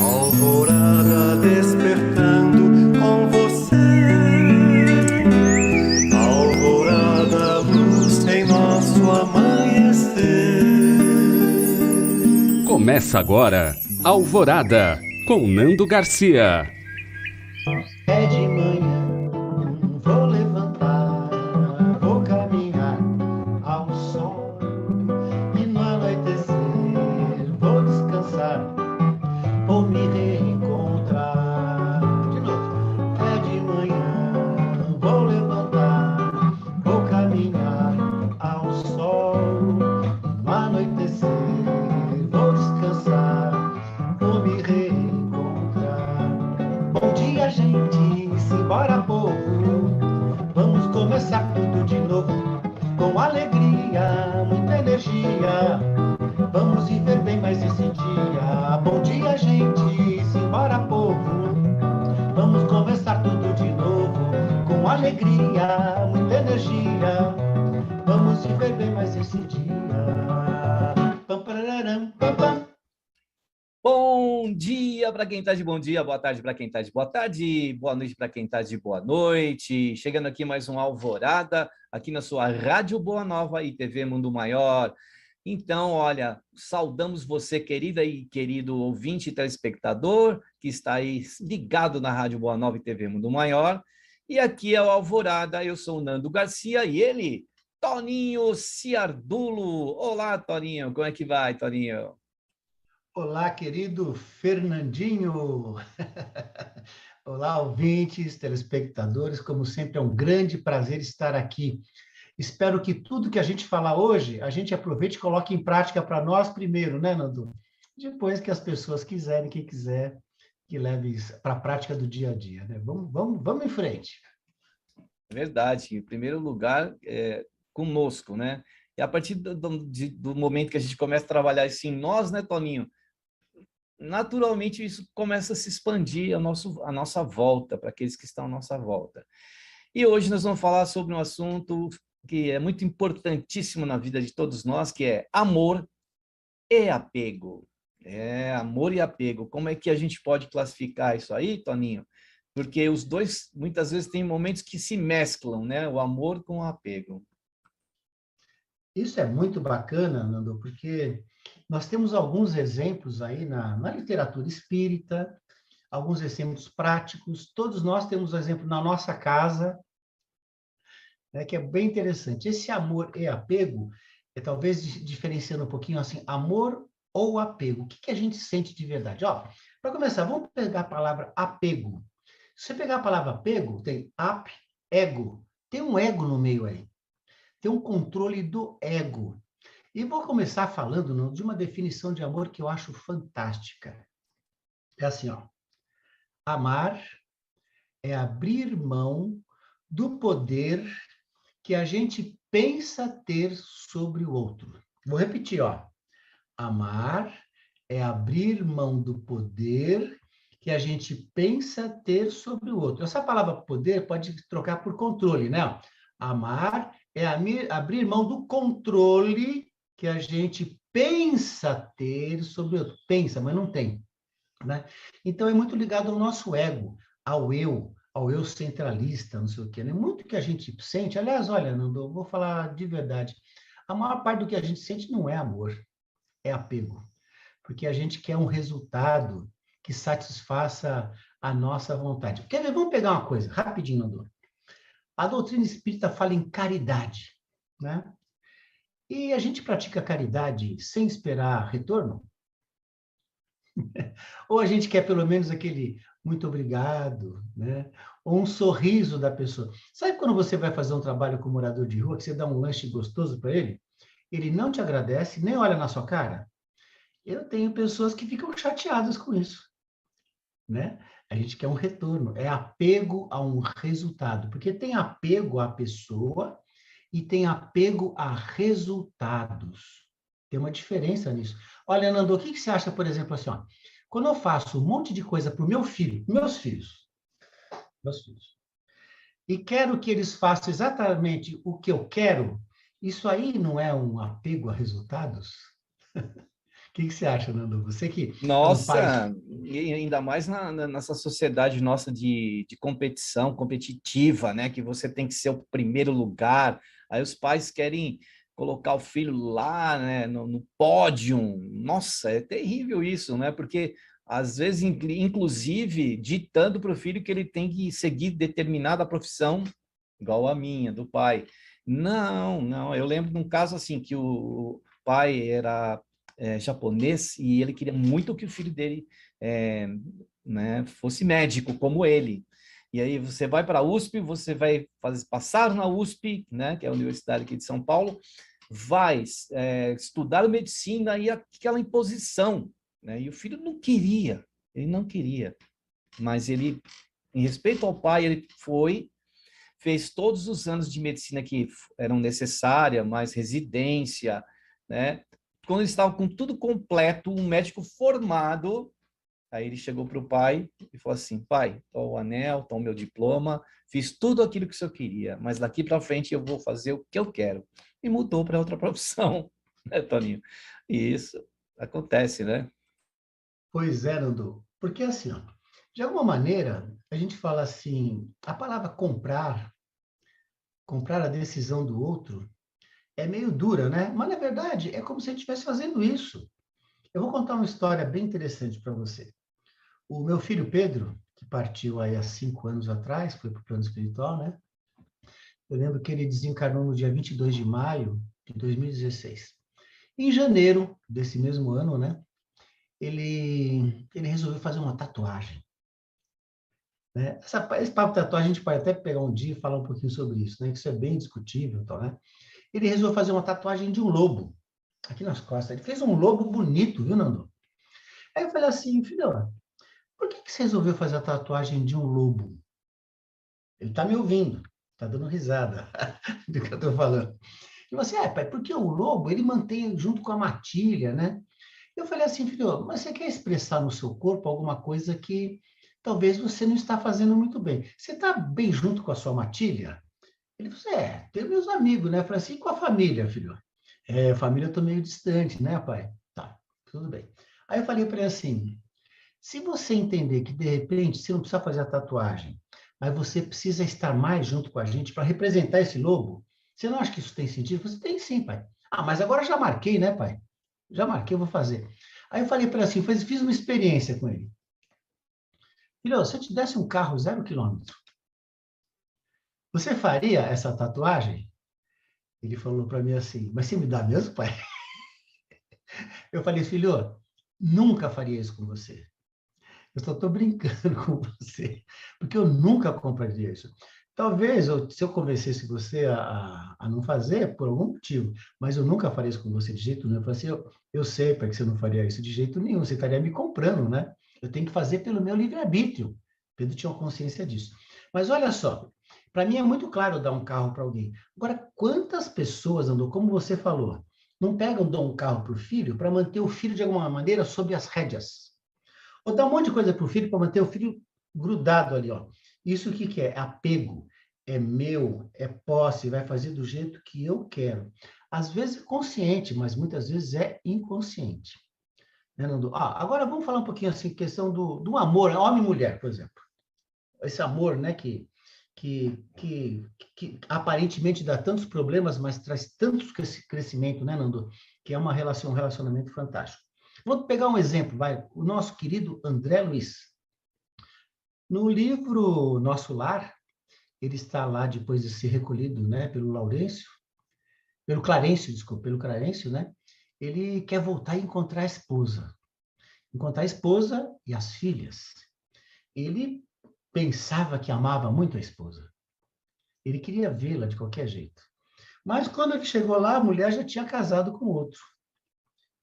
Alvorada despertando com você. Alvorada, luz em nosso amanhecer. Começa agora, Alvorada, com Nando Garcia. É de manhã, vou levantar, vou caminhar ao sol. E no anoitecer, vou descansar, vou me reencontrar. De novo. É de manhã, vou levantar, vou caminhar ao sol. No anoitecer, vou descansar, vou me reencontrar. Bom dia, gente, simbora, povo. Vamos começar tudo de novo, com alegria, muita energia. Vamos viver bem mais esse dia. Bom dia, gente, simbora, povo. Vamos começar tudo de novo, com alegria, muita energia. Vamos viver bem mais esse dia. Pam, pararam, pam, pam. Bom dia para quem está de bom dia, boa tarde para quem está de boa tarde, boa noite para quem está de boa noite. Chegando aqui mais um Alvorada, aqui na sua Rádio Boa Nova e TV Mundo Maior. Então, olha, saudamos você, querida e querido ouvinte e telespectador, que está aí ligado na Rádio Boa Nova e TV Mundo Maior. E aqui é o Alvorada, eu sou o Nando Garcia e ele, Toninho Ciardulo. Olá, Toninho, como é que vai, Toninho? Olá, querido Fernandinho. Olá, ouvintes, telespectadores. Como sempre, é um grande prazer estar aqui. Espero que tudo que a gente falar hoje, a gente aproveite e coloque em prática para nós primeiro, né, Nando? Depois que as pessoas quiserem, quem quiser, que leve isso para a prática do dia a dia, né? Vamos em frente. É verdade, em primeiro lugar, conosco, né? E a partir do momento que a gente começa a trabalhar isso em nós, né, Toninho? Naturalmente isso começa a se expandir a nossa volta, para aqueles que estão à nossa volta. E hoje nós vamos falar sobre um assunto que é muito importantíssimo na vida de todos nós, que é amor e apego. Amor e apego. Como é que a gente pode classificar isso aí, Toninho? Porque os dois, muitas vezes, têm momentos que se mesclam, né? O amor com o apego. Isso é muito bacana, Nando, porque nós temos alguns exemplos aí na literatura espírita, alguns exemplos práticos. Todos nós temos um exemplo na nossa casa, né, que é bem interessante. Esse amor e apego, talvez diferenciando um pouquinho assim, amor ou apego. O que a gente sente de verdade? Ó, para começar, vamos pegar a palavra apego. Se você pegar a palavra apego, tem ap, ego. Tem um ego no meio aí. Tem um controle do ego. E vou começar falando de uma definição de amor que eu acho fantástica. É assim, ó. Amar é abrir mão do poder que a gente pensa ter sobre o outro. Vou repetir, ó. Amar é abrir mão do poder que a gente pensa ter sobre o outro. Essa palavra poder pode trocar por controle, né? Amar é abrir mão do controle que a gente pensa ter sobre o outro. Pensa, mas não tem, né? Então é muito ligado ao nosso ego, ao eu centralista, não sei o quê, né? Muito que a gente sente, aliás, olha, Nando, vou falar de verdade, a maior parte do que a gente sente não é amor, é apego, porque a gente quer um resultado que satisfaça a nossa vontade. Quer ver? Vamos pegar uma coisa, rapidinho, Nando. A doutrina espírita fala em caridade, né? E a gente pratica caridade sem esperar retorno? Ou a gente quer pelo menos aquele muito obrigado, né? Ou um sorriso da pessoa. Sabe quando você vai fazer um trabalho com um morador de rua, que você dá um lanche gostoso para ele? Ele não te agradece, nem olha na sua cara? Eu tenho pessoas que ficam chateadas com isso, né? A gente quer um retorno, é apego a um resultado, porque tem apego à pessoa e tem apego a resultados. Tem uma diferença nisso. Olha, Nando, o que você acha, por exemplo, assim, ó, quando eu faço um monte de coisa para o meu filho, meus filhos, e quero que eles façam exatamente o que eu quero, isso aí não é um apego a resultados? que você acha, Nando? Você que é um pai. Nossa, e ainda mais nessa sociedade nossa de competição competitiva, né? Que você tem que ser o primeiro lugar. Aí os pais querem colocar o filho lá, né, no pódio. Nossa, é terrível isso, né? Porque às vezes, inclusive, ditando para o filho que ele tem que seguir determinada profissão, igual a minha, do pai. Não, não. Eu lembro de um caso assim que o pai era japonês e ele queria muito que o filho dele né, fosse médico como ele. E aí você vai para a USP, você vai passar na USP, né, que é a universidade aqui de São Paulo, vai estudar medicina e aquela imposição, né, e o filho não queria, ele não queria, mas ele, em respeito ao pai, ele foi, fez todos os anos de medicina que eram necessárias, mais residência, né? Quando eles estavam com tudo completo, um médico formado, aí ele chegou para o pai e falou assim: pai, tô o anel, tô o meu diploma, fiz tudo aquilo que o senhor queria, mas daqui para frente eu vou fazer o que eu quero. E mudou para outra profissão, né, Toninho? E isso acontece, né? Pois é, Nando. Porque assim, ó, de alguma maneira, a gente fala assim, a palavra comprar a decisão do outro, é meio dura, né? Mas, na verdade, é como se a gente estivesse fazendo isso. Eu vou contar uma história bem interessante para você. O meu filho Pedro, que partiu aí há 5 anos atrás, foi para o plano espiritual, né? Eu lembro que ele desencarnou no dia 22 de maio de 2016. Em janeiro desse mesmo ano, né? Ele resolveu fazer uma tatuagem. Né? Esse papo de tatuagem, a gente pode até pegar um dia e falar um pouquinho sobre isso, né? Isso é bem discutível, tá, né? Ele resolveu fazer uma tatuagem de um lobo, aqui nas costas. Ele fez um lobo bonito, viu, Nando? Aí eu falei assim, filho, por que você resolveu fazer a tatuagem de um lobo? Ele está me ouvindo, está dando risada do que eu estou falando. E você, pai, porque o lobo, ele mantém junto com a matilha, né? Eu falei assim, filho, mas você quer expressar no seu corpo alguma coisa que talvez você não está fazendo muito bem. Você está bem junto com a sua matilha? Ele falou, tem meus amigos, né? Eu falei assim, e com a família, filho? A família eu estou meio distante, né, pai? Tá, tudo bem. Aí eu falei para ele assim, se você entender que, de repente, você não precisa fazer a tatuagem, mas você precisa estar mais junto com a gente para representar esse lobo, você não acha que isso tem sentido? Você tem sim, pai. Ah, mas agora já marquei, né, pai? Já marquei, eu vou fazer. Aí eu falei para ele assim, fiz uma experiência com ele. Filho, se eu te desse um carro 0 quilômetro, você faria essa tatuagem? Ele falou para mim assim, mas você me dá mesmo, pai? Eu falei, filho, nunca faria isso com você. Eu só estou brincando com você, porque eu nunca compraria isso. Talvez, se eu convencesse você a não fazer, por algum motivo, mas eu nunca faria isso com você de jeito nenhum. Eu falei assim, eu sei para que você não faria isso de jeito nenhum, você estaria me comprando, né? Eu tenho que fazer pelo meu livre-arbítrio. Pedro tinha consciência disso. Mas olha só, para mim é muito claro dar um carro para alguém. Agora, quantas pessoas, Andou, como você falou, não pegam, dão um carro para o filho para manter o filho de alguma maneira sob as rédeas? Ou dar um monte de coisa para o filho para manter o filho grudado ali, ó. Isso o que que é? É apego, é meu, é posse, vai fazer do jeito que eu quero. Às vezes é consciente, mas muitas vezes é inconsciente. Né, Nando? Agora vamos falar um pouquinho assim, questão do amor, homem e mulher, por exemplo. Esse amor, né, que aparentemente dá tantos problemas, mas traz tanto crescimento, né, Nando? Que é um relacionamento fantástico. Vou pegar um exemplo, vai, o nosso querido André Luiz. No livro Nosso Lar, ele está lá depois de ser recolhido, né, pelo Clarencio, né? Ele quer voltar e encontrar a esposa e as filhas. Ele pensava que amava muito a esposa. Ele queria vê-la de qualquer jeito. Mas quando ele chegou lá, a mulher já tinha casado com outro.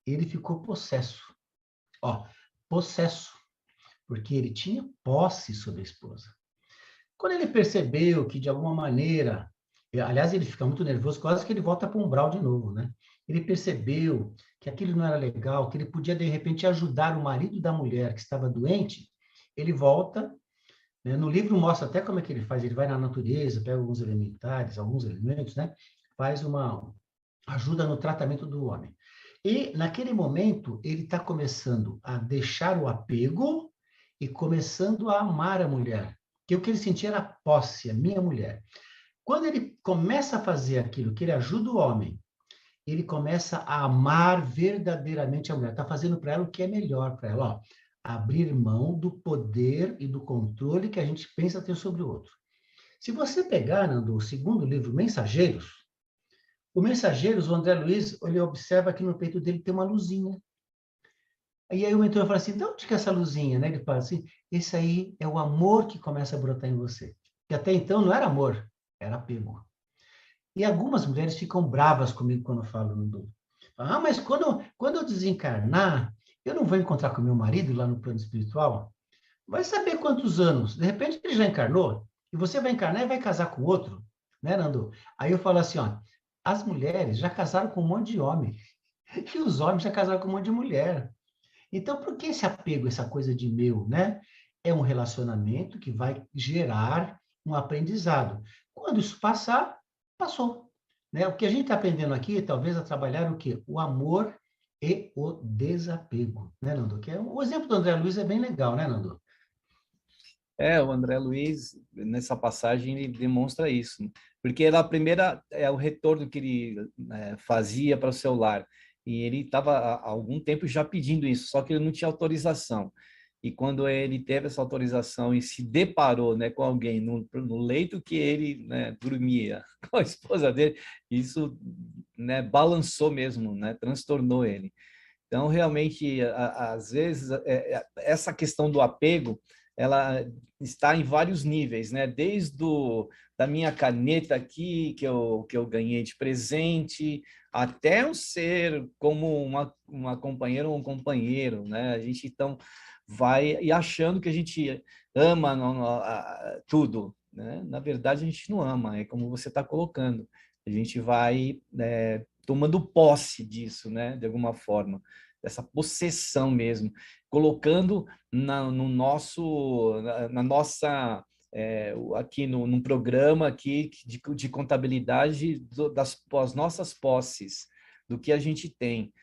Ele ficou possesso. Ó, possesso, porque ele tinha posse sobre a esposa. Quando ele percebeu que, de alguma maneira, aliás, ele fica muito nervoso, quase que ele volta para o umbral de novo, né? Ele percebeu que aquilo não era legal, que ele podia, de repente, ajudar o marido da mulher que estava doente, ele volta, né? No livro mostra até como é que ele faz, ele vai na natureza, pega alguns elementos, né? Faz uma ajuda no tratamento do homem. E, naquele momento, ele está começando a deixar o apego e começando a amar a mulher. Que o que ele sentia era posse, a minha mulher. Quando ele começa a fazer aquilo, que ele ajuda o homem, ele começa a amar verdadeiramente a mulher. Está fazendo para ela o que é melhor para ela. Ó, abrir mão do poder e do controle que a gente pensa ter sobre o outro. Se você pegar, Nando, o segundo livro, Mensageiros, o Mensageiros, o André Luiz, ele observa que no peito dele tem uma luzinha. E aí o mentor fala assim, de onde que é essa luzinha? Né? Ele fala assim, esse aí é o amor que começa a brotar em você. Que até então não era amor, era apego. E algumas mulheres ficam bravas comigo quando eu falo no dor. Ah, mas quando eu desencarnar, eu não vou encontrar com meu marido lá no plano espiritual? Vai saber quantos anos. De repente ele já encarnou, e você vai encarnar e vai casar com outro, né, Nando? Aí eu falo assim, ó, as mulheres já casaram com um monte de homem, e os homens já casaram com um monte de mulher. Então, por que esse apego, essa coisa de meu, né? É um relacionamento que vai gerar um aprendizado. Quando isso passar, passou. Né? O que a gente está aprendendo aqui, talvez, a trabalhar o quê? O amor e o desapego, né, Nando? Que é, o exemplo do André Luiz é bem legal, né, Nando? O André Luiz, nessa passagem, ele demonstra isso, porque era a primeira, o retorno que ele fazia para o seu lar, e ele estava há algum tempo já pedindo isso, só que ele não tinha autorização. E quando ele teve essa autorização e se deparou, né, com alguém no leito que ele, né, dormia com a esposa dele, isso, né, balançou mesmo, né, transtornou ele. Então, realmente, às vezes, essa questão do apego, ela está em vários níveis, né? Desde da minha caneta aqui, que eu ganhei de presente, até um ser como uma companheira ou um companheiro, né? A gente, então, vai e achando que a gente ama tudo, né? Na verdade, a gente não ama, é como você está colocando. A gente vai tomando posse disso, né? De alguma forma, dessa possessão mesmo, colocando no nosso, na nossa, aqui num programa aqui de contabilidade das nossas posses, do que a gente tem.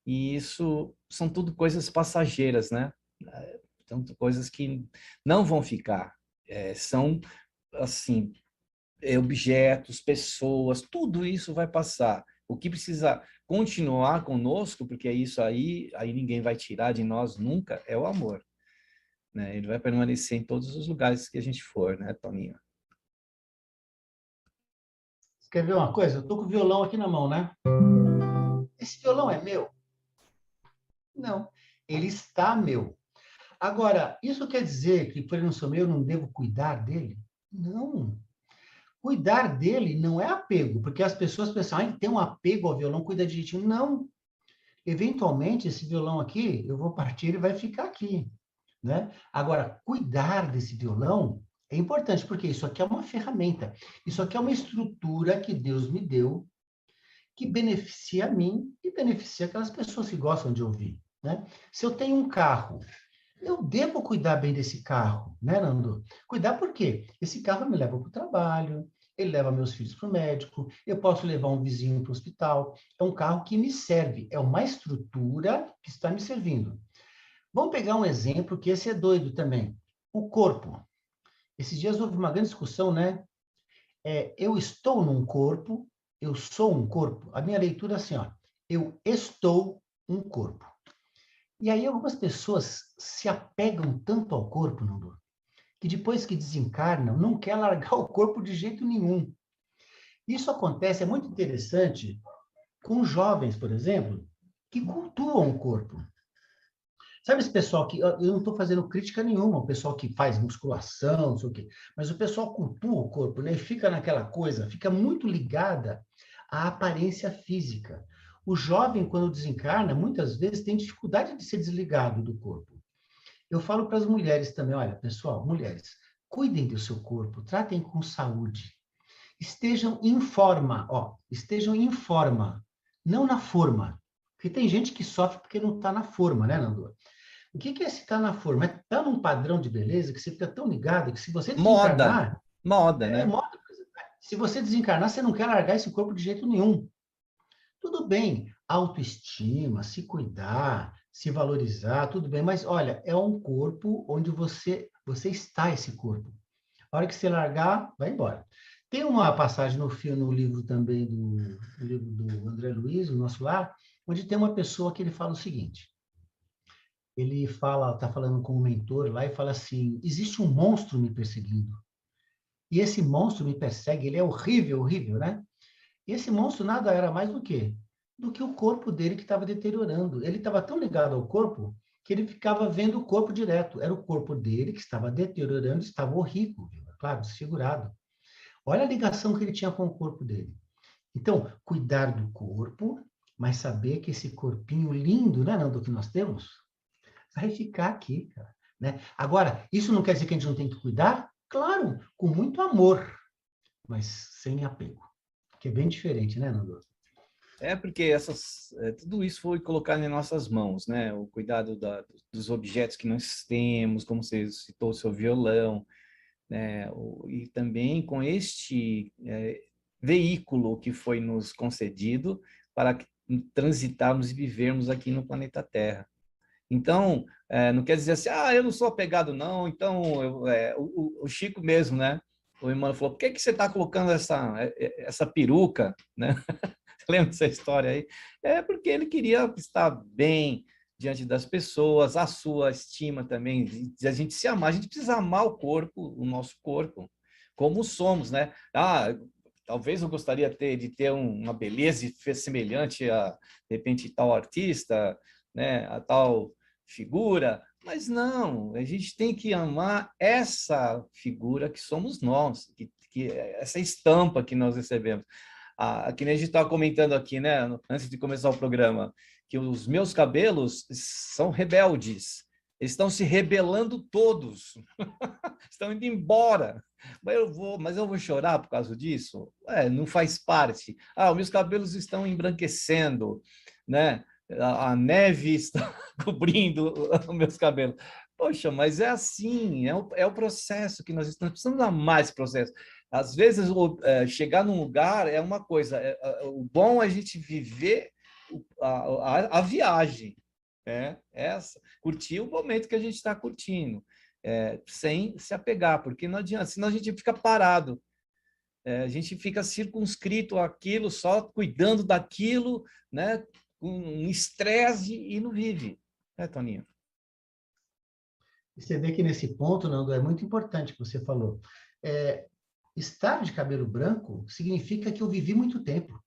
E isso são tudo coisas passageiras, né? São coisas que não vão ficar. São, assim, objetos, pessoas, tudo isso vai passar. O que precisa continuar conosco, porque é isso aí ninguém vai tirar de nós nunca, é o amor. Né? Ele vai permanecer em todos os lugares que a gente for, né, Toninho? Você quer ver uma coisa? Eu tô com o violão aqui na mão, né? Esse violão é meu? Não. Ele está meu. Agora, isso quer dizer que, por ele não ser meu, eu não devo cuidar dele? Não. Cuidar dele não é apego, porque as pessoas pensam, ah, tem um apego ao violão, cuida direitinho. Não. Eventualmente, esse violão aqui, eu vou partir, ele vai ficar aqui, né? Agora, cuidar desse violão é importante, porque isso aqui é uma ferramenta. Isso aqui é uma estrutura que Deus me deu, que beneficia a mim e beneficia aquelas pessoas que gostam de ouvir, né? Se eu tenho um carro, eu devo cuidar bem desse carro, né, Nando? Cuidar por quê? Esse carro me leva para o trabalho, ele leva meus filhos para o médico, eu posso levar um vizinho para o hospital. É um carro que me serve, é uma estrutura que está me servindo. Vamos pegar um exemplo que esse é doido também. O corpo. Esses dias houve uma grande discussão, né? Eu estou num corpo, eu sou um corpo. A minha leitura é assim, ó. Eu estou um corpo. E aí algumas pessoas se apegam tanto ao corpo, Nando, que depois que desencarnam, não quer largar o corpo de jeito nenhum. Isso acontece, é muito interessante, com jovens, por exemplo, que cultuam o corpo. Sabe esse pessoal que, eu não estou fazendo crítica nenhuma, o pessoal que faz musculação, não sei o quê, mas o pessoal cultua o corpo, né? E fica naquela coisa, fica muito ligada à aparência física. O jovem, quando desencarna, muitas vezes tem dificuldade de ser desligado do corpo. Eu falo para as mulheres também, olha, pessoal, mulheres, cuidem do seu corpo, tratem com saúde. Estejam em forma, ó, estejam em forma, não na forma. Porque tem gente que sofre porque não está na forma, né, Nando? O que é estar na forma? É estar num padrão de beleza que você fica tão ligado que se você desencarnar... Moda, né? Se você desencarnar, você não quer largar esse corpo de jeito nenhum. Tudo bem, autoestima, se cuidar, se valorizar, tudo bem, mas olha, é um corpo onde você está esse corpo. A hora que você largar, vai embora. Tem uma passagem no filme, no livro também no livro do André Luiz, O Nosso Lar, onde tem uma pessoa que ele fala o seguinte, ele fala, está falando com o mentor lá e fala assim, existe um monstro me perseguindo. E esse monstro me persegue, ele é horrível, horrível, né? E esse monstro nada era mais do quê? Do que o corpo dele que estava deteriorando. Ele estava tão ligado ao corpo que ele ficava vendo o corpo direto. Era o corpo dele que estava deteriorando, estava horrível, claro, desfigurado. Olha a ligação que ele tinha com o corpo dele. Então, cuidar do corpo, mas saber que esse corpinho lindo, né, Nando, que nós temos, vai ficar aqui, cara, né? Agora, isso não quer dizer que a gente não tem que cuidar? Claro, com muito amor, mas sem apego, que é bem diferente, né, Nando? É porque tudo isso foi colocado em nossas mãos, né? O cuidado dos objetos que nós temos, como você citou, o seu violão, né? E também com este veículo que foi nos concedido para transitarmos e vivermos aqui no planeta Terra. Então, não quer dizer assim, eu não sou apegado, não. Então, o Chico mesmo, né? O irmão falou, por que você está colocando essa peruca, né? Lembra dessa história aí? É porque ele queria estar bem diante das pessoas, a sua estima também, de a gente se amar. A gente precisa amar o nosso corpo, como somos, né? Talvez eu gostaria de ter uma beleza semelhante a, de repente, tal artista, né? A tal figura, mas não, a gente tem que amar essa figura que somos nós, essa estampa que nós recebemos. Que nem a gente estava comentando aqui, né, antes de começar o programa, que os meus cabelos são rebeldes, eles estão se rebelando todos, estão indo embora. Mas eu vou chorar por causa disso? Não faz parte. Os meus cabelos estão embranquecendo, né? A neve está cobrindo os meus cabelos. Poxa, mas é assim, é o processo que nós precisamos amar esse processo. Às vezes, chegar num lugar é uma coisa, o bom é a gente viver a viagem, né? Curtir o momento que a gente está curtindo, sem se apegar, porque não adianta, senão a gente fica parado. A gente fica circunscrito àquilo, só cuidando daquilo, né? Com um estresse e não vive, né, Toninho? E você vê que nesse ponto, Nando, é muito importante o que você falou. Estar de cabelo branco significa que eu vivi muito tempo.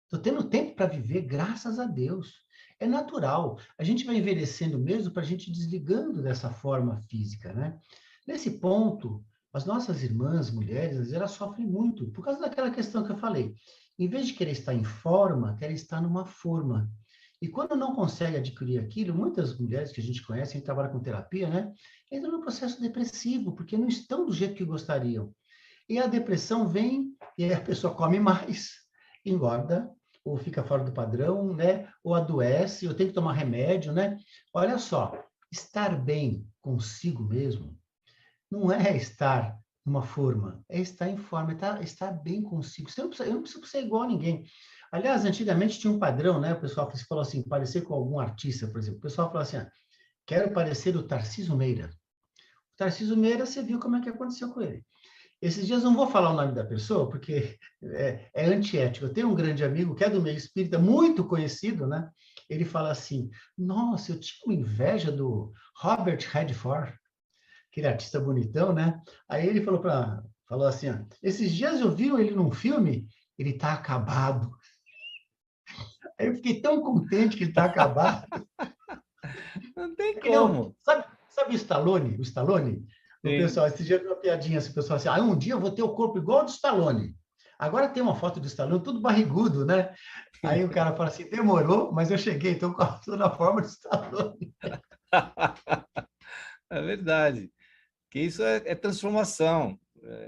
Estou tendo tempo para viver, graças a Deus. É natural. A gente vai envelhecendo mesmo para a gente desligando dessa forma física, né? Nesse ponto, as nossas irmãs, mulheres, elas sofrem muito por causa daquela questão que eu falei. Em vez de querer estar em forma, querem estar numa forma. E quando não consegue adquirir aquilo, muitas mulheres que a gente conhece, a gente trabalha com terapia, né? Entram no processo depressivo, porque não estão do jeito que gostariam. E a depressão vem e aí a pessoa come mais, engorda, ou fica fora do padrão, né? Ou adoece, ou tem que tomar remédio, né? Olha só, estar bem consigo mesmo não é estar numa forma, é estar em forma, é estar bem consigo. Eu não preciso ser igual a ninguém. Aliás, antigamente tinha um padrão, né? O pessoal falou assim, parecer com algum artista, por exemplo. O pessoal falou assim, quero parecer o Tarcísio Meira. O Tarcísio Meira, você viu como é que aconteceu com ele. Esses dias não vou falar o nome da pessoa, porque é antiético. Eu tenho um grande amigo que é do meio espírita, muito conhecido, né? Ele fala assim, nossa, eu tinha uma inveja do Robert Redford, aquele artista bonitão, né? Aí ele falou assim, esses dias eu vi ele num filme, ele tá acabado. Aí eu fiquei tão contente que ele tá acabado. Não tem É que não, como. sabe o Stallone? O Stallone? O Sim. pessoal, esse dia eu uma piadinha, assim, o pessoal assim, um dia eu vou ter o corpo igual ao do Stallone. Agora tem uma foto do Stallone, tudo barrigudo, né? Aí o cara fala assim, demorou, mas eu cheguei, estou na forma do Stallone. É verdade. Que isso é transformação,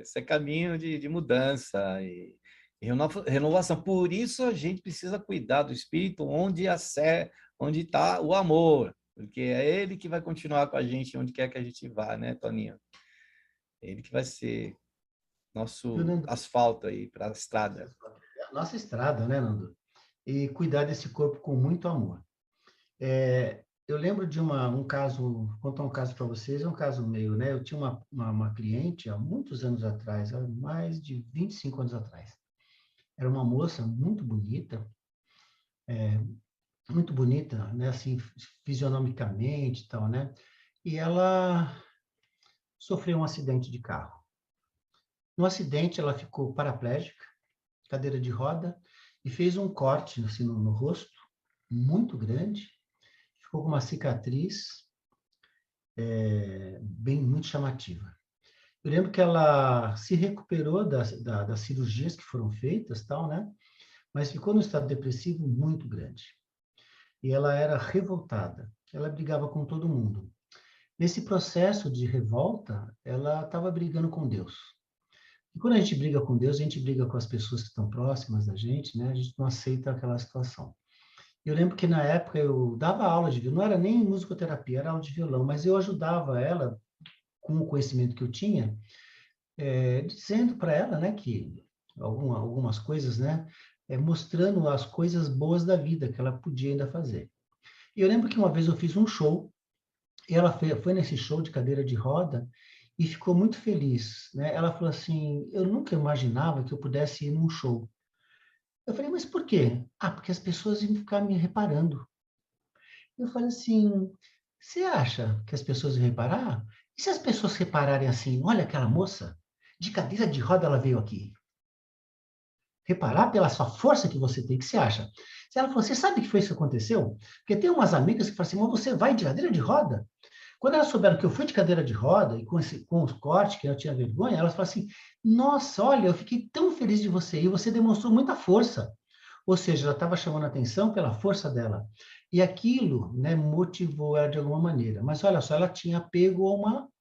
isso é caminho de mudança e renovação. Por isso a gente precisa cuidar do espírito onde está o amor, porque é ele que vai continuar com a gente onde quer que a gente vá, né, Toninho? Ele que vai ser nosso Nando? asfalto aí para a estrada. A nossa estrada, né, Nando? e cuidar desse corpo com muito amor. Eu lembro de um caso, vou contar um caso para vocês, é um caso meu, né? Eu tinha uma cliente há muitos anos atrás, há mais de 25 anos atrás. Era uma moça muito bonita, né? Assim, fisionomicamente e tal, né? E ela sofreu um acidente de carro. No acidente, ela ficou paraplégica, cadeira de roda, e fez um corte assim, no rosto, muito grande, ficou com uma cicatriz muito chamativa. Eu lembro que ela se recuperou das cirurgias que foram feitas, tal, né? Mas ficou num estado depressivo muito grande. E ela era revoltada, ela brigava com todo mundo. Nesse processo de revolta, ela estava brigando com Deus. E quando a gente briga com Deus, a gente briga com as pessoas que estão próximas da gente, né? A gente não aceita aquela situação. Eu lembro que na época eu dava aula de violão, não era nem musicoterapia, era aula de violão, mas eu ajudava ela com o conhecimento que eu tinha, dizendo para ela, né, que algumas coisas, né, mostrando as coisas boas da vida que ela podia ainda fazer. E eu lembro que uma vez eu fiz um show, e ela foi nesse show de cadeira de roda e ficou muito feliz, né? Ela falou assim: eu nunca imaginava que eu pudesse ir num show. Eu falei: mas por quê? Ah, porque as pessoas iam ficar me reparando. Eu falei assim: você acha que as pessoas vão reparar? E se as pessoas repararem assim, olha aquela moça, de cadeira de roda ela veio aqui. Reparar pela sua força que você tem, o que você acha? Se ela falou, você sabe que foi isso que aconteceu? Porque tem umas amigas que falam assim, mas você vai de cadeira de roda? Quando elas souberam que eu fui de cadeira de roda e com os cortes, que eu tinha vergonha, elas falaram assim, nossa, olha, eu fiquei tão feliz de você e você demonstrou muita força. Ou seja, ela estava chamando a atenção pela força dela. E aquilo, né, motivou ela de alguma maneira. Mas olha só, ela tinha apego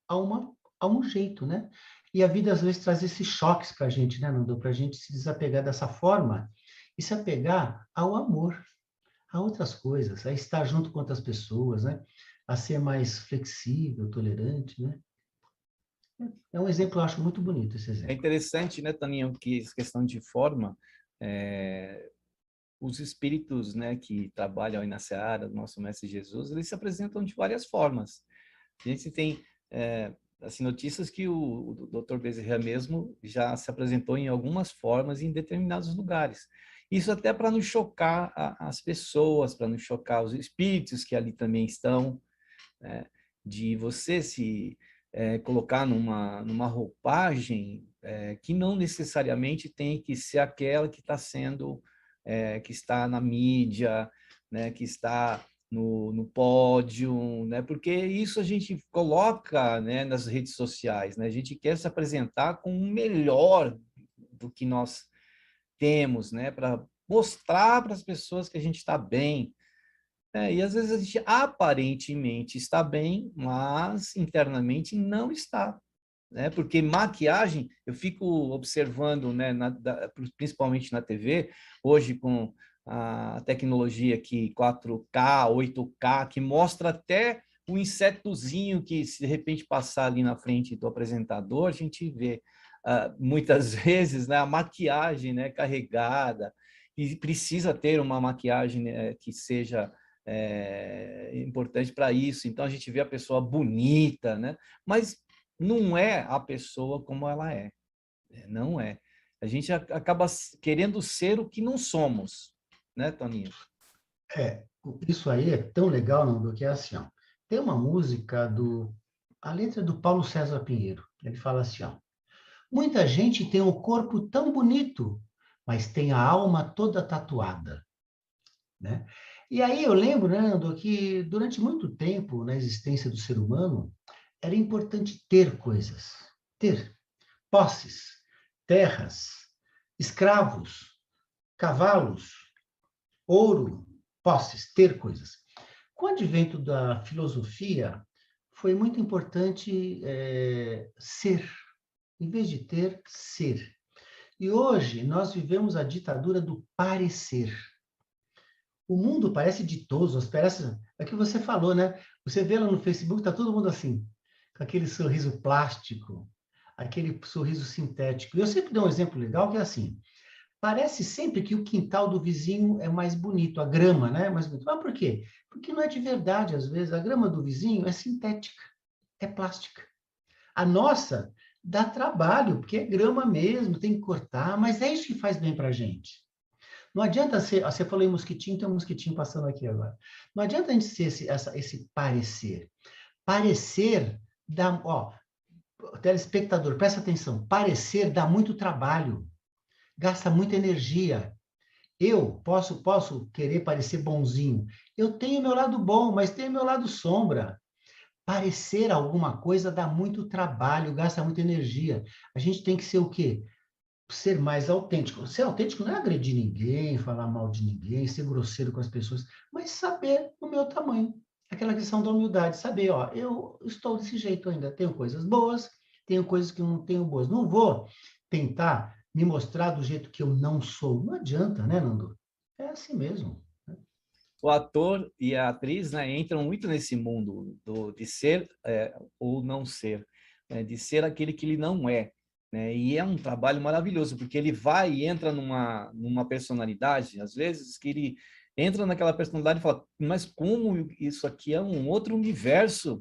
a um jeito, né? E a vida às vezes traz esses choques para a gente, né, Nando? Para a gente se desapegar dessa forma e se apegar ao amor, a outras coisas, a estar junto com outras pessoas, né? A ser mais flexível, tolerante, né? É um exemplo, eu acho muito bonito esse É exemplo. interessante, né, Toninho, que essa questão de forma, os espíritos, né, que trabalham aí na seara do nosso Mestre Jesus, eles se apresentam de várias formas. A gente tem assim, notícias que o Dr. Bezerra mesmo já se apresentou em algumas formas em determinados lugares. Isso até para não chocar as pessoas, para não chocar os espíritos que ali também estão, né? De você se colocar numa roupagem que não necessariamente tem que ser aquela que está sendo, que está na mídia, né? Que está no pódio, né? Porque isso a gente coloca, né, nas redes sociais, né? A gente quer se apresentar com o melhor do que nós temos, né? Para mostrar para as pessoas que a gente está bem. E às vezes a gente aparentemente está bem, mas internamente não está, né? Porque maquiagem, eu fico observando, né, principalmente na TV, hoje com a tecnologia aqui 4K, 8K, que mostra até o insetozinho que, se de repente passar ali na frente do apresentador, a gente vê muitas vezes, né, a maquiagem, né, carregada, e precisa ter uma maquiagem, né, que seja importante para isso. Então a gente vê a pessoa bonita, né? Mas não é a pessoa como ela é, não é. A gente acaba querendo ser o que não somos, né, Toninho? Isso aí é tão legal, Nando, que é assim, ó. Tem uma música a letra é do Paulo César Pinheiro. Ele fala assim, ó. Muita gente tem o corpo tão bonito, mas tem a alma toda tatuada, né? E aí eu lembro, né, Nando, que durante muito tempo na existência do ser humano era importante ter coisas, ter posses, terras, escravos, cavalos, ouro, posses, ter coisas. Com o advento da filosofia, foi muito importante ser, em vez de ter, ser. E hoje nós vivemos a ditadura do parecer. O mundo parece ditoso, é o que você falou, né? Você vê lá no Facebook, tá todo mundo assim, com aquele sorriso plástico, aquele sorriso sintético. E eu sempre dou um exemplo legal que é assim, Parece sempre que o quintal do vizinho é mais bonito, a grama, né? É mais bonito. Mas por quê? Porque não é de verdade, às vezes. A grama do vizinho é sintética, é plástica. A nossa dá trabalho, porque é grama mesmo, tem que cortar, mas é isso que faz bem para a gente. Não adianta ser, você falou em mosquitinho, tem um mosquitinho passando aqui agora. Não adianta a gente ser esse parecer. Parecer dá, ó, telespectador, presta atenção, parecer dá muito trabalho, gasta muita energia. Eu posso querer parecer bonzinho. Eu tenho meu lado bom, mas tenho meu lado sombra. Parecer alguma coisa dá muito trabalho, gasta muita energia. A gente tem que ser o quê? Ser mais autêntico. Ser autêntico não é agredir ninguém, falar mal de ninguém, ser grosseiro com as pessoas, mas saber o meu tamanho. Aquela questão da humildade, saber, ó, eu estou desse jeito ainda, tenho coisas boas, tenho coisas que não tenho boas. Não vou tentar me mostrar do jeito que eu não sou. Não adianta, né, Nando? É assim mesmo. O ator e a atriz, né, entram muito nesse mundo de ser ou não ser, né, de ser aquele que ele não é. Né? E é um trabalho maravilhoso, porque ele vai e entra numa personalidade, às vezes, que ele entra naquela personalidade e fala, mas como isso aqui é um outro universo?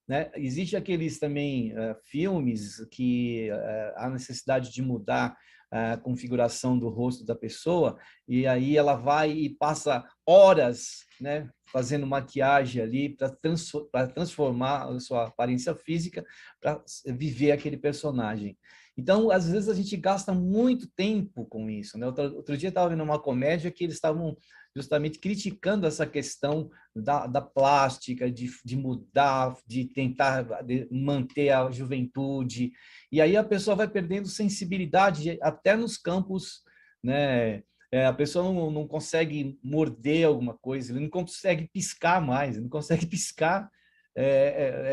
Né? Existe aqueles também filmes que há necessidade de mudar a configuração do rosto da pessoa, e aí ela vai e passa horas, né, fazendo maquiagem ali para transformar a sua aparência física para viver aquele personagem. Então, às vezes, a gente gasta muito tempo com isso. Né? Outro dia eu estava vendo uma comédia que eles estavam justamente criticando essa questão da plástica, de mudar, de tentar manter a juventude. E aí a pessoa vai perdendo sensibilidade até nos campos, né? A pessoa não consegue morder alguma coisa, ele não consegue piscar mais, ele não consegue piscar.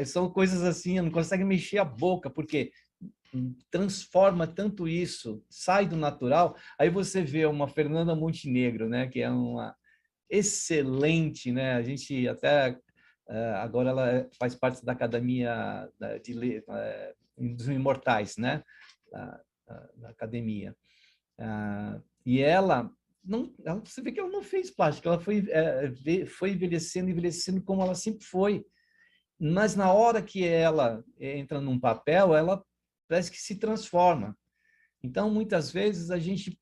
São coisas assim, não consegue mexer a boca, porque transforma tanto isso, sai do natural. Aí você vê uma Fernanda Montenegro, né, que é uma excelente, né? A gente até agora ela faz parte da Academia dos Imortais, né? Da academia. E ela não, você vê que ela não fez plástica, ela foi envelhecendo, envelhecendo como ela sempre foi. Mas na hora que ela entra num papel, ela parece que se transforma. Então, muitas vezes, a gente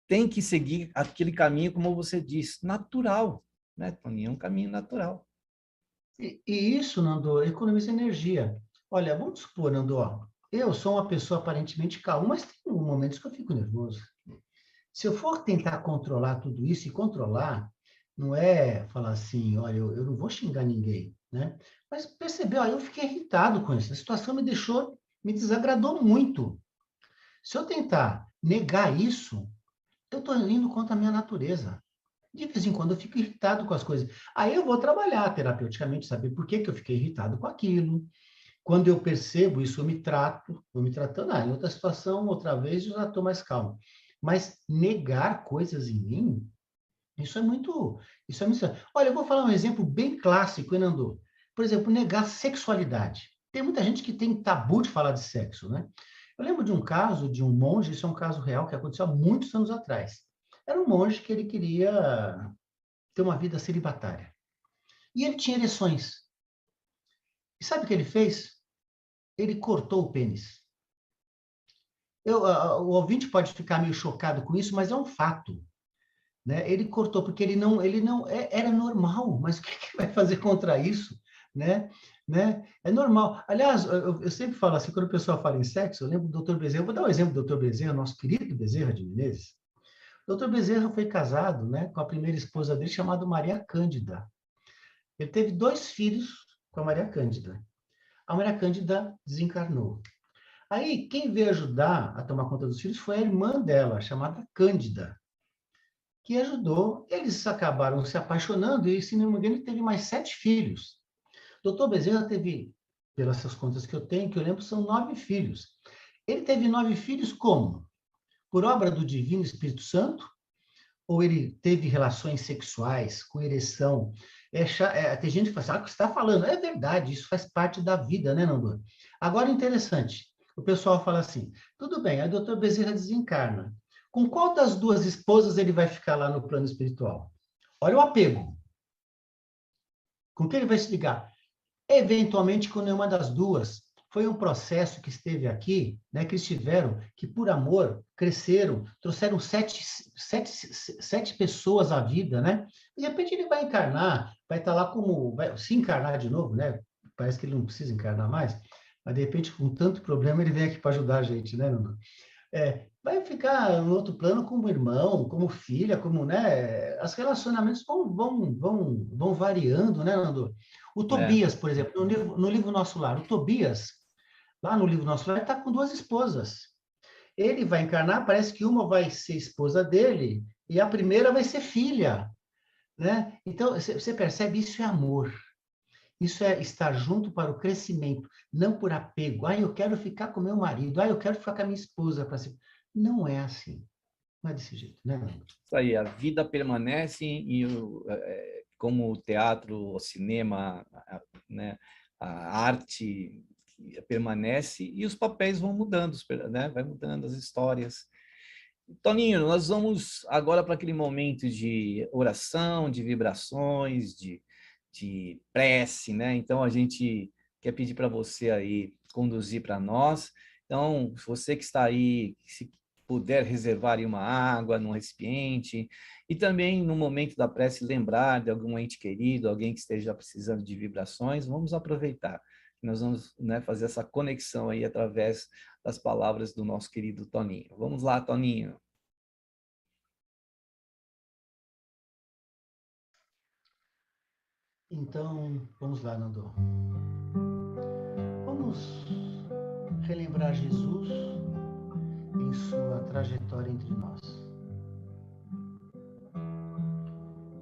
tem que seguir aquele caminho, como você disse, natural. Né, Toninho? É um caminho natural. E isso, Nando, economiza energia. Olha, vamos supor, Nando, ó, eu sou uma pessoa aparentemente calma, mas tem momentos que eu fico nervoso. Se eu for tentar controlar tudo isso, e controlar não é falar assim, olha, eu não vou xingar ninguém, né? Mas percebeu, eu fiquei irritado com isso. A situação me desagradou muito. Se eu tentar negar isso, eu estou indo contra a minha natureza. De vez em quando eu fico irritado com as coisas. Aí eu vou trabalhar terapeuticamente, saber por que eu fiquei irritado com aquilo. Quando eu percebo isso, eu me trato, vou me tratando. Em outra situação, outra vez, eu já estou mais calmo. Mas negar coisas em mim, isso é muito. Olha, eu vou falar um exemplo bem clássico, hein, Nando? Por exemplo, negar sexualidade. Tem muita gente que tem tabu de falar de sexo, né? Eu lembro de um caso de um monge, isso é um caso real que aconteceu há muitos anos atrás. Era um monge que ele queria ter uma vida celibatária. E ele tinha ereções. E sabe o que ele fez? Ele cortou o pênis. O ouvinte pode ficar meio chocado com isso, mas é um fato. Né? Ele cortou, porque era normal, mas o que vai fazer contra isso? Né? É normal. Aliás, eu sempre falo assim, quando o pessoal fala em sexo, eu lembro do Dr. Bezerra, eu vou dar um exemplo do Dr. Bezerra, nosso querido Bezerra de Menezes. O Dr. Bezerra foi casado, né, com a primeira esposa dele, chamada Maria Cândida. Ele teve 2 filhos com a Maria Cândida. A Maria Cândida desencarnou. Aí, quem veio ajudar a tomar conta dos filhos foi a irmã dela, chamada Cândida, que ajudou. Eles acabaram se apaixonando e, se não me engano, ele teve mais 7 filhos. Doutor Bezerra teve, pelas contas que eu lembro, são 9 filhos. Ele teve 9 filhos como? Por obra do Divino Espírito Santo? Ou ele teve relações sexuais com ereção? Tem gente que fala assim, o que você está falando? É verdade, isso faz parte da vida, né, Nando? Agora, interessante, o pessoal fala assim, tudo bem, a doutor Bezerra desencarna. Com qual das duas esposas ele vai ficar lá no plano espiritual? Olha o apego. Com quem ele vai se ligar? Eventualmente, com nenhuma das duas. Foi um processo que esteve aqui, né, que eles tiveram, que por amor cresceram, trouxeram sete pessoas à vida, né? De repente ele vai encarnar, vai estar lá como, vai se encarnar de novo, né? Parece que ele não precisa encarnar mais, mas de repente, com tanto problema, ele vem aqui para ajudar a gente, né, Nuno? Vai ficar no outro plano como irmão, como filha, como, né? Os relacionamentos vão variando, né, Nando? O É, Tobias, por exemplo, no livro Nosso Lar, o Tobias, lá no livro Nosso Lar, está com duas esposas. Ele vai encarnar, parece que uma vai ser esposa dele e a primeira vai ser filha, né? Então, você percebe, isso é amor. Isso é estar junto para o crescimento, não por apego. Ah, eu quero ficar com meu marido. Ah, eu quero ficar com a minha esposa. Não é assim. Não é desse jeito, né, Nando? isso aí, a vida permanece e como o teatro, o cinema, né, a arte permanece e os papéis vão mudando, né? Vai mudando as histórias. Toninho, nós vamos agora para aquele momento de oração, de vibrações, de prece, né? Então a gente quer pedir para você aí conduzir para nós. Então, você que está aí, se puder reservar aí uma água num recipiente e também no momento da prece lembrar de algum ente querido, alguém que esteja precisando de vibrações, vamos aproveitar. Nós vamos, né, fazer essa conexão aí através das palavras do nosso querido Toninho. Vamos lá, Toninho. Então, vamos lá, Nando. Vamos relembrar Jesus em sua trajetória entre nós.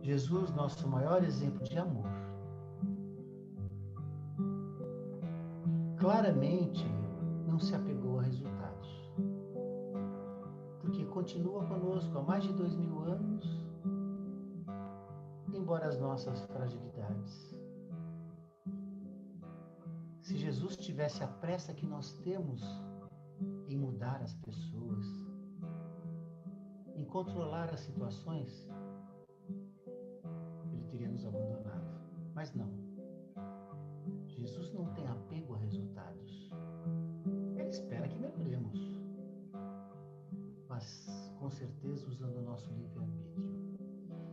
Jesus, nosso maior exemplo de amor. Claramente, não se apegou a resultados, porque continua conosco há mais de 2000 anos, embora as nossas fragilidades. Se Jesus tivesse a pressa que nós temos em mudar as pessoas, em controlar as situações, ele teria nos abandonado. Mas não. Jesus não tem apego a resultados. Ele espera que melhoremos, mas com certeza usando o nosso livre-arbítrio.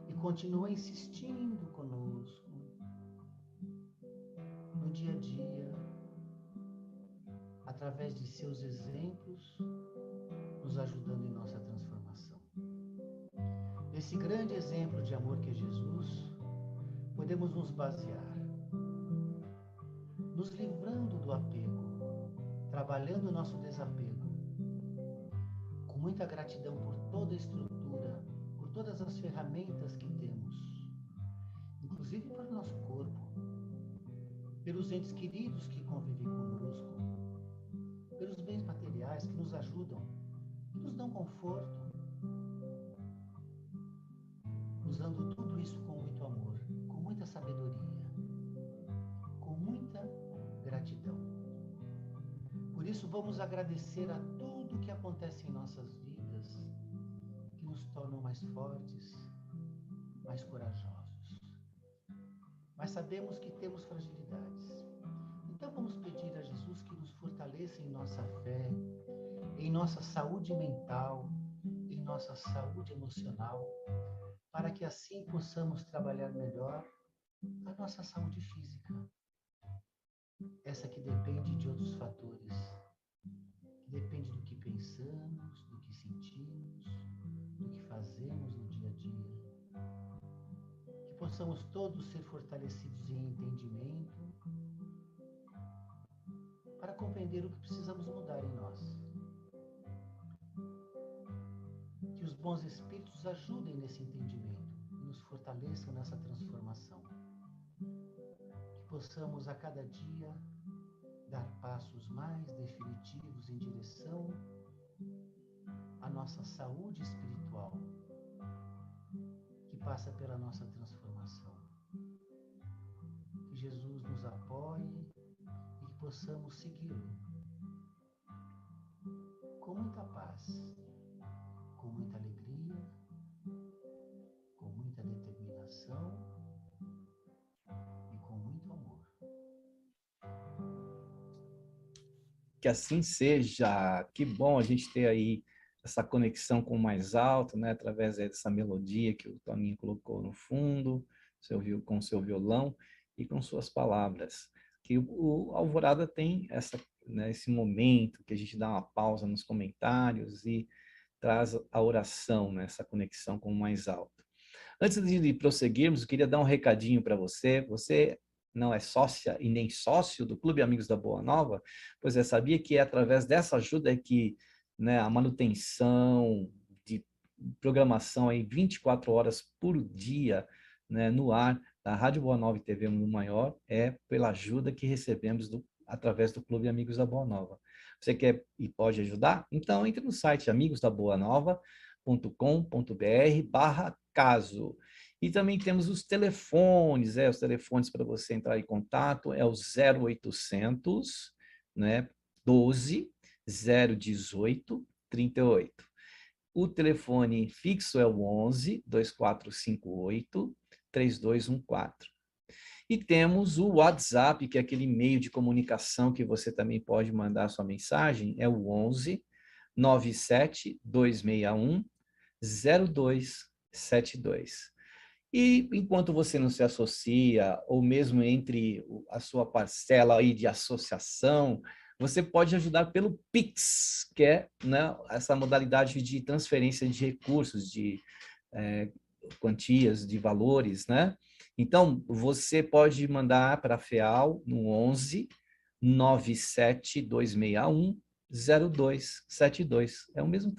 E continua insistindo conosco no dia a dia, através de seus exemplos, nos ajudando em nossa transformação. Nesse grande exemplo de amor que é Jesus, podemos nos basear, nos livrando do apego, trabalhando o nosso desapego, com muita gratidão por toda a estrutura, por todas as ferramentas que temos, inclusive para o nosso corpo, pelos entes queridos que convivem conosco, pelos bens materiais que nos ajudam e nos dão conforto, usando tudo isso com muito amor, com muita sabedoria, com muita gratidão. Por isso, vamos agradecer a tudo que acontece em nossas vidas, que nos tornam mais fortes, mais corajosos. Mas sabemos que temos fragilidades. Então vamos pedir a Jesus que nos fortaleça em nossa fé, em nossa saúde mental, em nossa saúde emocional, para que assim possamos trabalhar melhor a nossa saúde física. Essa que depende de outros fatores, que depende do que pensamos, do que sentimos, do que fazemos no dia a dia. Que possamos todos ser fortalecidos em entendimento para compreender o que precisamos mudar em nós. Que os bons espíritos ajudem nesse entendimento e nos fortaleçam nessa transformação. Que possamos a cada dia dar passos mais definitivos em direção à nossa saúde espiritual, que passa pela nossa transformação. Que Jesus nos apoie e que possamos segui-lo com muita paz, com muita que assim seja. Que bom a gente ter aí essa conexão com o mais alto, né? Através dessa melodia que o Toninho colocou no fundo, com seu violão e com suas palavras. Que o Alvorada tem né, esse momento que a gente dá uma pausa nos comentários e traz a oração, né, essa conexão com o mais alto. Antes de prosseguirmos, eu queria dar um recadinho para você. Você não é sócia e nem sócio do Clube Amigos da Boa Nova? Pois é, sabia que é através dessa ajuda que, né, a manutenção de programação aí 24 horas por dia, né, no ar da Rádio Boa Nova e TV Mundo Maior é pela ajuda que recebemos através do Clube Amigos da Boa Nova. Você quer e pode ajudar? Então entre no site amigosdaboanova.com.br/caso. E também temos os telefones, os telefones para você entrar em contato é o 0800, né, 12 018 38. O telefone fixo é o 11 2458 3214. E temos o WhatsApp, que é aquele meio de comunicação que você também pode mandar sua mensagem, é o 11 97 261 0272. E enquanto você não se associa, ou mesmo entre a sua parcela aí de associação, você pode ajudar pelo Pix, que é, né, essa modalidade de transferência de recursos, de quantias, de valores, né? Então, você pode mandar para a FEAL no 11 97 261 0272. É o mesmo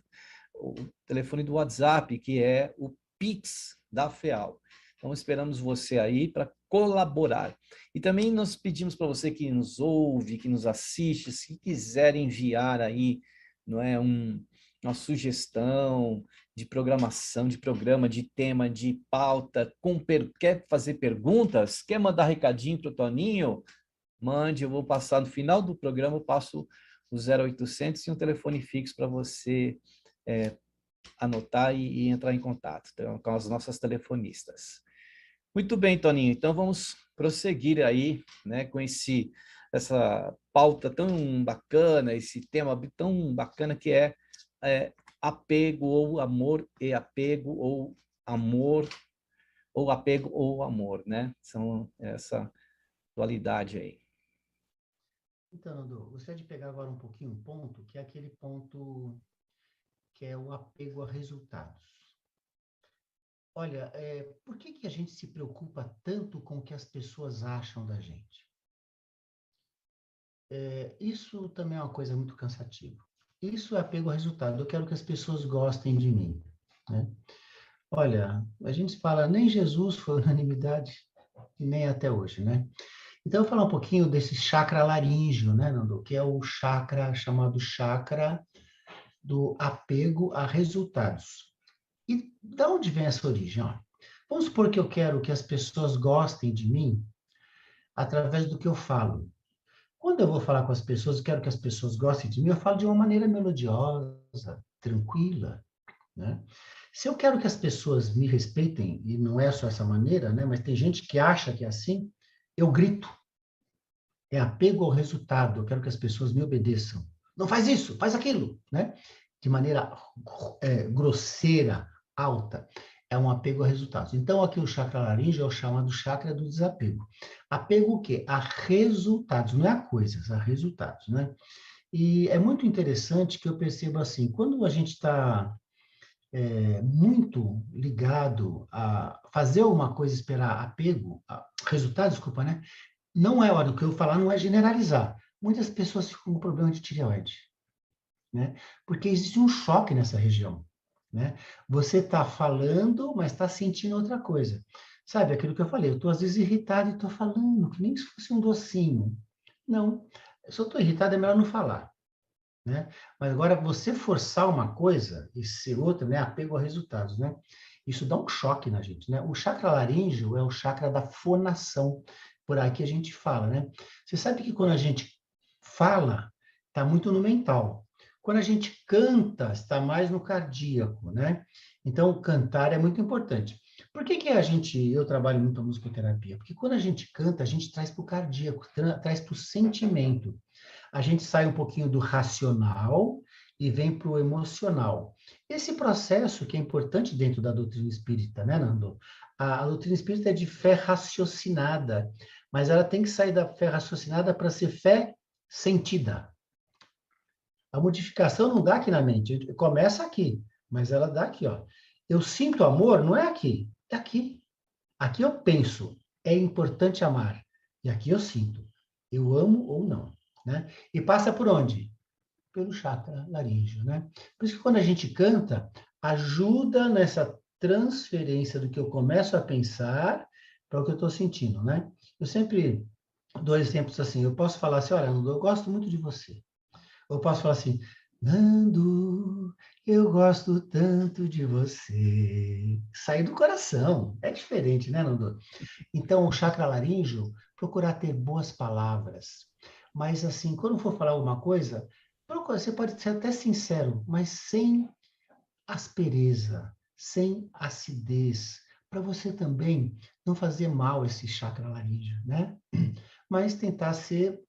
o telefone do WhatsApp, que é o Pix da FEAL. Então, esperamos você aí para colaborar. E também nós pedimos para você que nos ouve, que nos assiste, se quiser enviar aí, não é, uma sugestão de programação, de programa, de tema, de pauta, quer fazer perguntas, quer mandar recadinho para o Toninho, mande, eu vou passar no final do programa, eu passo o 0800 e um telefone fixo para você anotar e entrar em contato com as nossas telefonistas. Muito bem, Toninho, então vamos prosseguir aí, né, com essa pauta tão bacana, esse tema tão bacana que é apego ou amor e apego ou amor, ou apego ou amor, né? São essa dualidade aí. Então, Nando, gostaria de pegar agora um pouquinho um ponto, que é aquele ponto que é o apego a resultados. Olha, por que a gente se preocupa tanto com o que as pessoas acham da gente? Isso também é uma coisa muito cansativa. Isso é apego a resultado. Eu quero que as pessoas gostem de mim, né? Olha, a gente fala, nem Jesus foi unanimidade, e nem até hoje, né? Então, eu vou falar um pouquinho desse chakra laríngeo, né, Nando? Que é o chakra chamado chakra do apego a resultados. E de onde vem essa origem? Ó, vamos supor que eu quero que as pessoas gostem de mim através do que eu falo. Quando eu vou falar com as pessoas, eu quero que as pessoas gostem de mim, eu falo de uma maneira melodiosa, tranquila, né? Se eu quero que as pessoas me respeitem, e não é só essa maneira, né, mas tem gente que acha que é assim, eu grito. É apego ao resultado, eu quero que as pessoas me obedeçam. Não faz isso, faz aquilo, né? De maneira grosseira, alta. É um apego a resultados. Então, aqui o chakra laríngeo é o chamado chakra do desapego. Apego o quê? A resultados, não é a coisas, a resultados, né? E é muito interessante que eu percebo assim, quando a gente está muito ligado a fazer uma coisa, esperar apego, resultado, desculpa, né? Não é hora, o que eu falar não é generalizar. Muitas pessoas ficam com problema de tireoide, né? Porque existe um choque nessa região, né? Você está falando, mas está sentindo outra coisa. Sabe, aquilo que eu falei, eu estou às vezes irritado e estou falando, que nem se fosse um docinho. Não, se eu estou irritado é melhor não falar, né? Mas agora você forçar uma coisa e ser outra, né? Apego a resultados, né? Isso dá um choque na gente, né? O chakra laríngeo é o chakra da fonação, por aí que a gente fala, né? Você sabe que quando a gente fala, está muito no mental. Quando a gente canta, está mais no cardíaco, né? Então, cantar é muito importante. Por que eu trabalho muito a musicoterapia? Porque quando a gente canta, a gente traz para o cardíaco, traz para o sentimento. A gente sai um pouquinho do racional e vem para o emocional. Esse processo que é importante dentro da doutrina espírita, né, Nando? A doutrina espírita é de fé raciocinada, mas ela tem que sair da fé raciocinada para ser fé sentida. A modificação não dá aqui na mente, começa aqui, mas ela dá aqui, ó. Eu sinto amor, não é aqui, é aqui. Aqui eu penso, é importante amar. E aqui eu sinto, eu amo ou não, né? E passa por onde? Pelo chakra laríngeo, né? Por isso que quando a gente canta, ajuda nessa transferência do que eu começo a pensar para o que eu estou sentindo, né? Eu sempre dou exemplos assim, eu posso falar assim, olha, Nando, eu gosto muito de você. Eu posso falar assim, Nando, eu gosto tanto de você. Sair do coração, é diferente, né, Nando? Então, o chakra laríngeo, procurar ter boas palavras. Mas, assim, quando for falar alguma coisa, você pode ser até sincero, mas sem aspereza, sem acidez, para você também não fazer mal esse chakra laríngeo, né? Mas tentar ser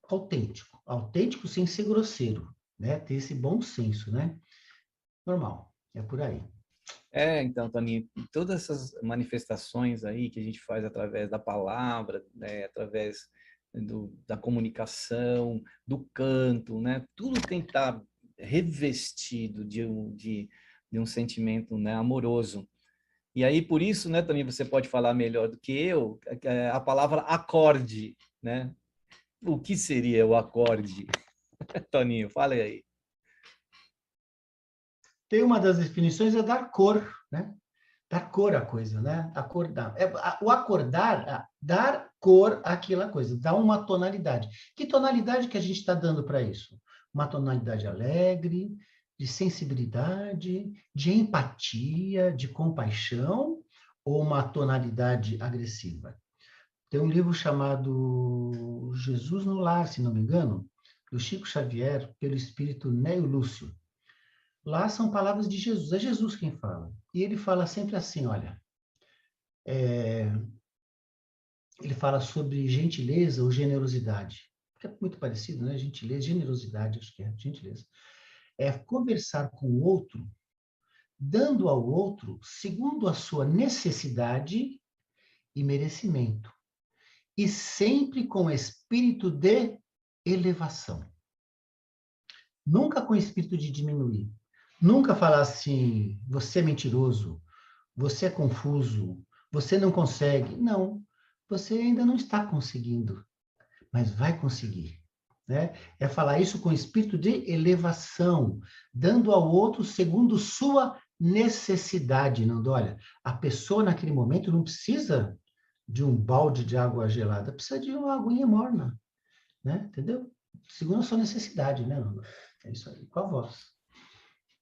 autêntico. Autêntico sem ser grosseiro, né? Ter esse bom senso, né? Normal, é por aí. Então, Toninho, todas essas manifestações aí que a gente faz através da palavra, né, através da comunicação, do canto, né, tudo tem que estar revestido de um sentimento, né, amoroso. E aí, por isso, né, Toninho, você pode falar melhor do que eu, a palavra acorde, né? O que seria o acorde? Toninho, fala aí. Tem uma das definições é dar cor, né? Dar cor à coisa, né? Acordar. O acordar, dar cor àquela coisa, dar uma tonalidade. Que tonalidade que a gente está dando para isso? Uma tonalidade alegre, de sensibilidade, de empatia, de compaixão, ou uma tonalidade agressiva? Tem um livro chamado Jesus no Lar, se não me engano, do Chico Xavier, pelo espírito Neo Lúcio. Lá são palavras de Jesus, é Jesus quem fala. E ele fala sempre assim, olha, ele fala sobre gentileza ou generosidade. É muito parecido, né? Gentileza, generosidade, acho que é, gentileza. É conversar com o outro, dando ao outro segundo a sua necessidade e merecimento. E sempre com espírito de elevação. Nunca com espírito de diminuir. Nunca falar assim, você é mentiroso, você é confuso, você não consegue. Não, você ainda não está conseguindo, mas vai conseguir. Né? É falar isso com espírito de elevação, dando ao outro segundo sua necessidade. Nando, olha, a pessoa naquele momento não precisa de um balde de água gelada, precisa de uma aguinha morna, né? Entendeu? Segundo a sua necessidade, né, Nando? É isso aí, com a voz.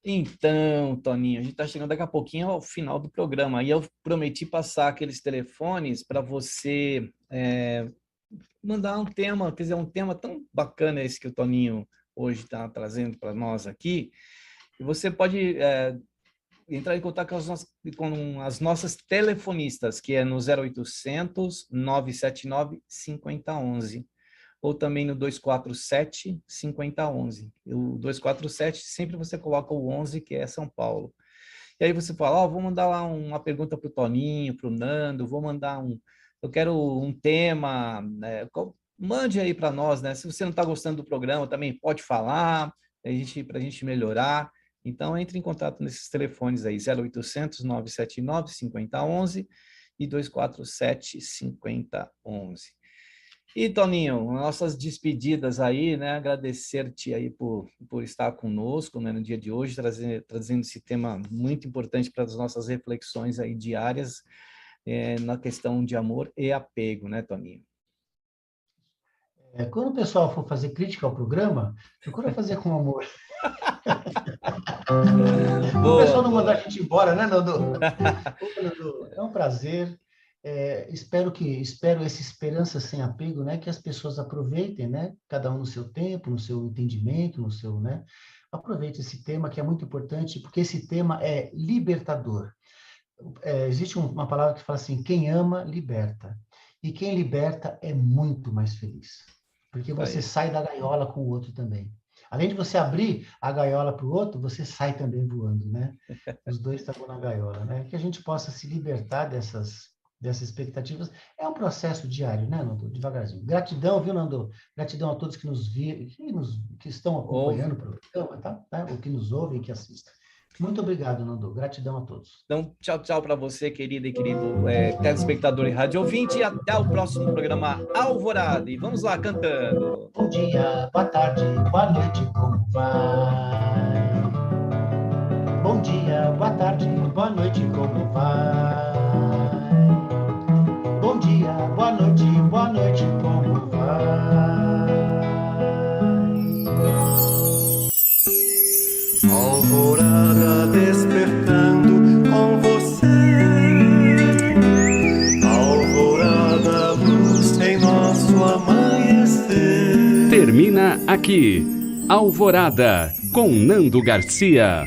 Então, Toninho, a gente está chegando daqui a pouquinho ao final do programa. E eu prometi passar aqueles telefones para você mandar um tema, quer dizer, um tema tão bacana esse que o Toninho hoje está trazendo para nós aqui. E você pode entrar em contato com as nossas telefonistas, que é no 0800 979 5011. Ou também no 247-5011. O 247, sempre você coloca o 11, que é São Paulo. E aí você fala, vou mandar lá uma pergunta para o Toninho, para o Nando, eu quero um tema, né? Mande aí para nós, né? Se você não está gostando do programa, também pode falar, para a gente melhorar. Então, entre em contato nesses telefones aí, 0800 979 5011 e 247 5011. E, Toninho, nossas despedidas aí, né? Agradecer-te aí por estar conosco, né, no dia de hoje, trazendo esse tema muito importante para as nossas reflexões aí diárias na questão de amor e apego, né, Toninho? Quando o pessoal for fazer crítica ao programa, procura fazer com amor. O pessoal não mandar a gente embora, né, Nando? Nando, é um prazer. Espero essa esperança sem apego, né? Que as pessoas aproveitem, né? Cada um no seu tempo, no seu entendimento, no seu, né? Aproveite esse tema que é muito importante, porque esse tema é libertador. Existe uma palavra que fala assim: quem ama, liberta. E quem liberta é muito mais feliz. porque Isso você aí. sai da gaiola com o outro também. Além de você abrir a gaiola para o outro, você sai também voando, né? Os dois estavam na gaiola, né? Que a gente possa se libertar dessas expectativas. É um processo diário, né, Nando? Devagarzinho. Gratidão, viu, Nando? Gratidão a todos que nos viram, que estão acompanhando o programa, tá? Ou que nos ouvem, que assistem. Muito obrigado, Nando. Gratidão a todos. Então, tchau, tchau para você, querida e querido telespectador e rádio ouvinte. E até o próximo programa Alvorada. E vamos lá, cantando. Bom dia, boa tarde, boa noite, como vai? Bom dia, boa tarde, boa noite, como vai? Bom dia, boa noite, como vai? Alvorada despertando com você. Alvorada, luz em nosso amanhecer. Termina aqui Alvorada, com Nando Garcia.